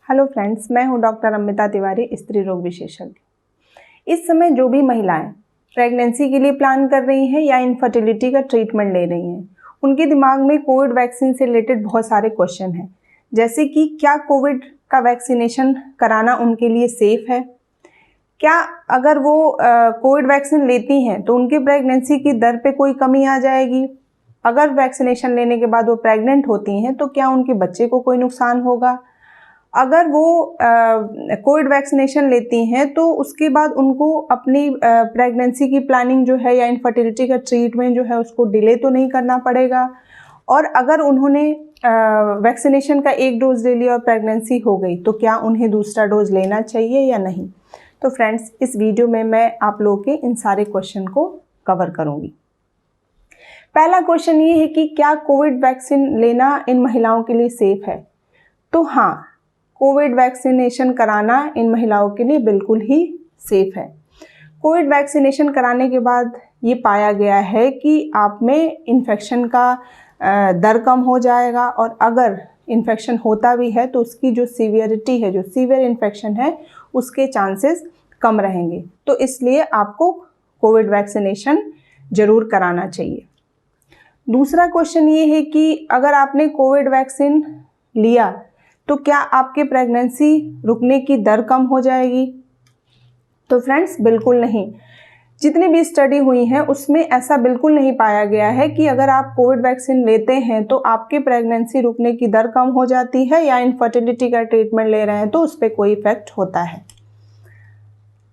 Hello friends, मैं हूं doctor Amita Tiwari, स्त्री रोग विशेषज्ञ। इस समय जो भी महिलाएं प्रेगनेंसी के लिए प्लान कर रही हैं या इनफर्टिलिटी का ट्रीटमेंट ले रही हैं, उनके दिमाग में कोविड वैक्सीन से रिलेटेड बहुत सारे क्वेश्चन हैं। जैसे कि क्या कोविड का वैक्सीनेशन कराना उनके लिए सेफ है? क्या अगर वो कोविड वैक्सीन लेती हैं तो उनके प्रेगनेंसी की दर पे कोई कमी आ जाएगी? अगर वैक्सीनेशन लेने के बाद वो प्रेग्नेंट होती हैं तो क्या उनके बच्चे को कोई नुकसान होगा? अगर वो कोविड वैक्सीनेशन लेती हैं तो उसके बाद उनको अपनी प्रेगनेंसी की प्लानिंग जो है या इनफर्टिलिटी का ट्रीटमेंट जो है उसको डिले तो नहीं करना पड़ेगा? और अगर उन्होंने वैक्सीनेशन का एक डोज ले लिया और प्रेगनेंसी हो गई तो क्या उन्हें दूसरा डोज लेना चाहिए या नहीं? तो फ्रेंड्स, इस वीडियो में मैं आप लोगों के इन सारे क्वेश्चन को कवर करूंगी। पहला क्वेश्चन ये है कि क्या कोविड वैक्सीन लेना इन महिलाओं के लिए सेफ है? तो हाँ, कोविड वैक्सीनेशन कराना इन महिलाओं के लिए बिल्कुल ही सेफ है। कोविड वैक्सीनेशन कराने के बाद ये पाया गया है कि आप में इन्फेक्शन का दर कम हो जाएगा, और अगर इन्फेक्शन होता भी है तो उसकी जो सीवियरिटी है, जो सीवियर इन्फेक्शन है, उसके चांसेस कम रहेंगे। तो इसलिए आपको कोविड वैक्सीनेशन ज़रूर कराना चाहिए। दूसरा क्वेश्चन ये है कि अगर आपने कोविड वैक्सीन लिया तो क्या आपके प्रेगनेंसी रुकने की दर कम हो जाएगी? तो फ्रेंड्स, बिल्कुल नहीं। जितनी भी स्टडी हुई हैं उसमें ऐसा बिल्कुल नहीं पाया गया है कि अगर आप कोविड वैक्सीन लेते हैं तो आपके प्रेगनेंसी रुकने की दर कम हो जाती है या इनफर्टिलिटी का ट्रीटमेंट ले रहे हैं तो उस पर कोई इफेक्ट होता है।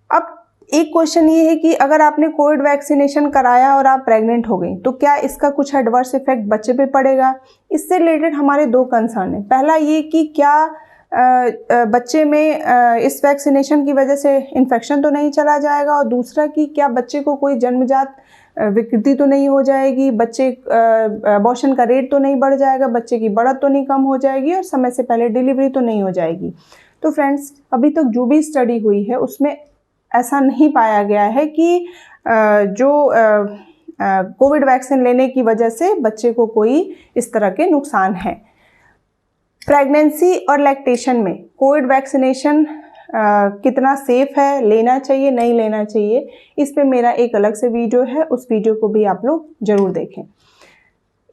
अब एक क्वेश्चन ये है कि अगर आपने कोविड वैक्सीनेशन कराया और आप प्रेग्नेंट हो गई तो क्या इसका कुछ एडवर्स इफेक्ट बच्चे पे पड़ेगा? इससे रिलेटेड हमारे दो कंसर्न है। पहला ये कि क्या बच्चे में इस वैक्सीनेशन की वजह से इन्फेक्शन तो नहीं चला जाएगा, और दूसरा कि क्या बच्चे को कोई जन्मजात विकृति तो नहीं हो जाएगी, बच्चे अबॉर्शन का रेट तो नहीं बढ़ जाएगा, बच्चे की बढ़त तो नहीं कम हो जाएगी, और समय से पहले डिलीवरी तो नहीं हो जाएगी। तो फ्रेंड्स, अभी तक जो भी स्टडी हुई है उसमें ऐसा नहीं पाया गया है कि जो कोविड वैक्सीन लेने की वजह से बच्चे को कोई इस तरह के नुकसान हैं। प्रेगनेंसी और लैक्टेशन में कोविड वैक्सीनेशन कितना सेफ है, लेना चाहिए नहीं लेना चाहिए, इस पे मेरा एक अलग से वीडियो है, उस वीडियो को भी आप लोग जरूर देखें।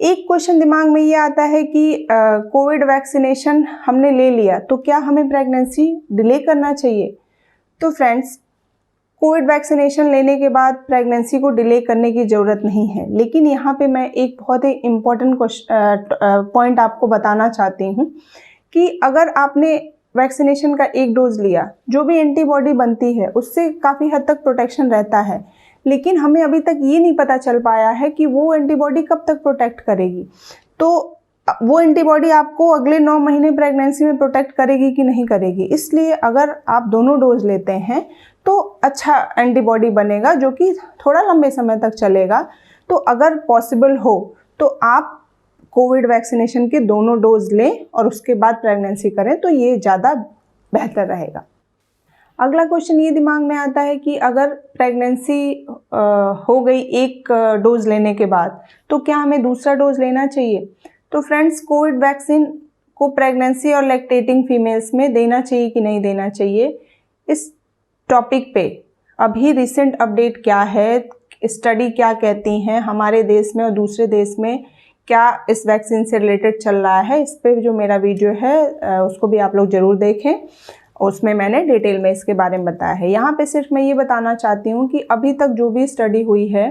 एक क्वेश्चन दिमाग में ये आता है कि कोविड वैक्सीनेशन हमने ले लिया तो क्या हमें प्रेगनेंसी डिले करना चाहिए? तो फ्रेंड्स, कोविड वैक्सीनेशन लेने के बाद प्रेगनेंसी को डिले करने की ज़रूरत नहीं है, लेकिन यहाँ पे मैं एक बहुत ही इम्पॉर्टेंट पॉइंट आपको बताना चाहती हूँ कि अगर आपने वैक्सीनेशन का एक डोज लिया, जो भी एंटीबॉडी बनती है उससे काफ़ी हद तक प्रोटेक्शन रहता है, लेकिन हमें अभी तक ये नहीं पता चल पाया है कि वो एंटीबॉडी कब तक प्रोटेक्ट करेगी। तो वो एंटीबॉडी आपको अगले 9 महीने प्रेगनेंसी में प्रोटेक्ट करेगी कि नहीं करेगी। इसलिए अगर आप दोनों डोज लेते हैं तो अच्छा एंटीबॉडी बनेगा जो कि थोड़ा लंबे समय तक चलेगा। तो अगर पॉसिबल हो तो आप कोविड वैक्सीनेशन के दोनों डोज लें और उसके बाद प्रेगनेंसी करें, तो ये ज़्यादा बेहतर रहेगा। अगला क्वेश्चन ये दिमाग में आता है कि अगर प्रेगनेंसी हो गई एक डोज लेने के बाद तो क्या हमें दूसरा डोज लेना चाहिए? तो फ्रेंड्स, कोविड वैक्सीन को प्रेगनेंसी और लैक्टेटिंग फीमेल्स में देना चाहिए कि नहीं देना चाहिए, इस टॉपिक पे अभी रिसेंट अपडेट क्या है, स्टडी क्या कहती हैं, हमारे देश में और दूसरे देश में क्या इस वैक्सीन से रिलेटेड चल रहा है, इस पे जो मेरा वीडियो है उसको भी आप लोग ज़रूर देखें। उसमें मैंने डिटेल में इसके बारे में बताया है। यहाँ पे सिर्फ मैं ये बताना चाहती हूँ कि अभी तक जो भी स्टडी हुई है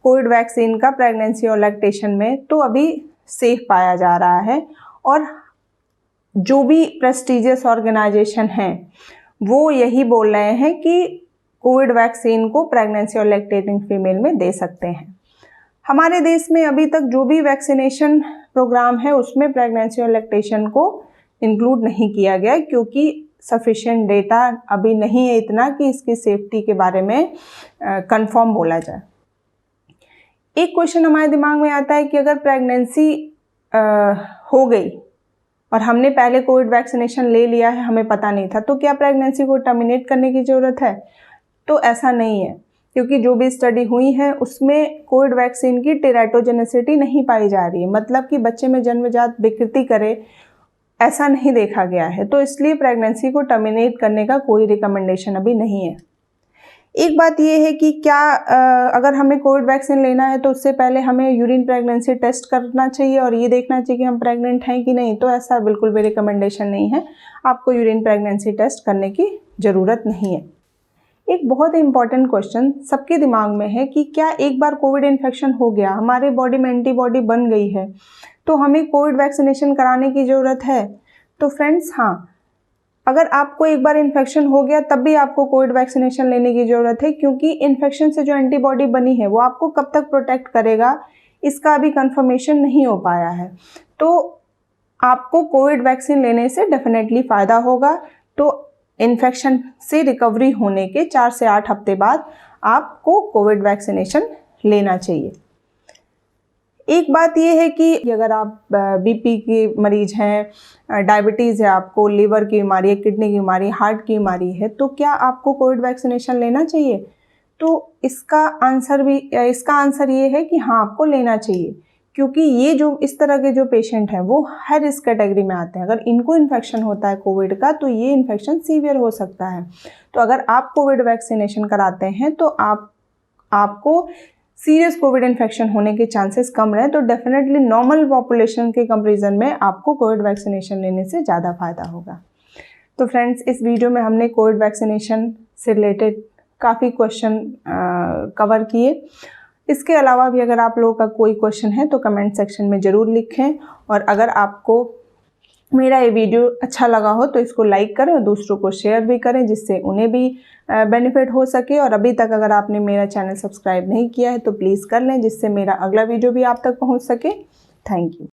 कोविड वैक्सीन का प्रेगनेंसी और लैक्टेशन में, तो अभी सेफ पाया जा रहा है, और जो भी प्रेस्टीजियस ऑर्गेनाइजेशन हैं वो यही बोल रहे हैं कि कोविड वैक्सीन को प्रेगनेंसी और लैक्टेटिंग फीमेल में दे सकते हैं। हमारे देश में अभी तक जो भी वैक्सीनेशन प्रोग्राम है उसमें प्रेगनेंसी और लैक्टेशन को इंक्लूड नहीं किया गया, क्योंकि सफिशिएंट डेटा अभी नहीं है इतना कि इसकी सेफ्टी के बारे में कंफर्म बोला जाए। एक क्वेश्चन हमारे दिमाग में आता है कि अगर प्रेगनेंसी हो गई और हमने पहले कोविड वैक्सीनेशन ले लिया है, हमें पता नहीं था, तो क्या प्रेगनेंसी को टर्मिनेट करने की ज़रूरत है? तो ऐसा नहीं है, क्योंकि जो भी स्टडी हुई है उसमें कोविड वैक्सीन की टेराटोजेनेसिटी नहीं पाई जा रही है, मतलब कि बच्चे में जन्मजात विकृति करे ऐसा नहीं देखा गया है, तो इसलिए प्रेगनेंसी को टर्मिनेट करने का कोई रिकमेंडेशन अभी नहीं है। एक बात ये है कि क्या अगर हमें कोविड वैक्सीन लेना है तो उससे पहले हमें यूरिन प्रेगनेंसी टेस्ट करना चाहिए और ये देखना चाहिए कि हम प्रेग्नेंट हैं कि नहीं, तो ऐसा बिल्कुल भी रिकमेंडेशन नहीं है। आपको यूरिन प्रेगनेंसी टेस्ट करने की ज़रूरत नहीं है। एक बहुत ही इंपॉर्टेंट क्वेश्चन सबके दिमाग में है कि क्या एक बार कोविड इन्फेक्शन हो गया, हमारे बॉडी में एंटीबॉडी बन गई है, तो हमें कोविड वैक्सीनेशन कराने की ज़रूरत है? तो फ्रेंड्स हाँ, अगर आपको एक बार इन्फेक्शन हो गया तब भी आपको कोविड वैक्सीनेशन लेने की ज़रूरत है, क्योंकि इन्फेक्शन से जो एंटीबॉडी बनी है वो आपको कब तक प्रोटेक्ट करेगा इसका अभी कंफर्मेशन नहीं हो पाया है। तो आपको कोविड वैक्सीन लेने से डेफिनेटली फ़ायदा होगा। तो इन्फेक्शन से रिकवरी होने के 4 से 8 हफ्ते बाद आपको कोविड वैक्सीनेशन लेना चाहिए। एक बात ये है कि अगर आप बीपी के मरीज हैं, डायबिटीज़ है, आपको लीवर की बीमारी है, किडनी की बीमारी, हार्ट की बीमारी है, तो क्या आपको कोविड वैक्सीनेशन लेना चाहिए? तो इसका आंसर ये है कि हाँ, आपको लेना चाहिए, क्योंकि ये जो इस तरह के जो पेशेंट हैं वो हाई रिस्क कैटेगरी में आते हैं। अगर इनको इन्फेक्शन होता है कोविड का तो ये इन्फेक्शन सीवियर हो सकता है। तो अगर आप कोविड वैक्सीनेशन कराते हैं तो आपको सीरियस कोविड इन्फेक्शन होने के चांसेस कम रहे, तो डेफिनेटली नॉर्मल पॉपुलेशन के कंपैरिजन में आपको कोविड वैक्सीनेशन लेने से ज़्यादा फायदा होगा। तो फ्रेंड्स, इस वीडियो में हमने कोविड वैक्सीनेशन से रिलेटेड काफ़ी क्वेश्चन कवर किए। इसके अलावा भी अगर आप लोगों का कोई क्वेश्चन है तो कमेंट सेक्शन में ज़रूर लिखें, और अगर आपको मेरा ये वीडियो अच्छा लगा हो तो इसको लाइक करें और दूसरों को शेयर भी करें, जिससे उन्हें भी बेनिफिट हो सके। और अभी तक अगर आपने मेरा चैनल सब्सक्राइब नहीं किया है तो प्लीज़ कर लें, जिससे मेरा अगला वीडियो भी आप तक पहुंच सके। Thank you.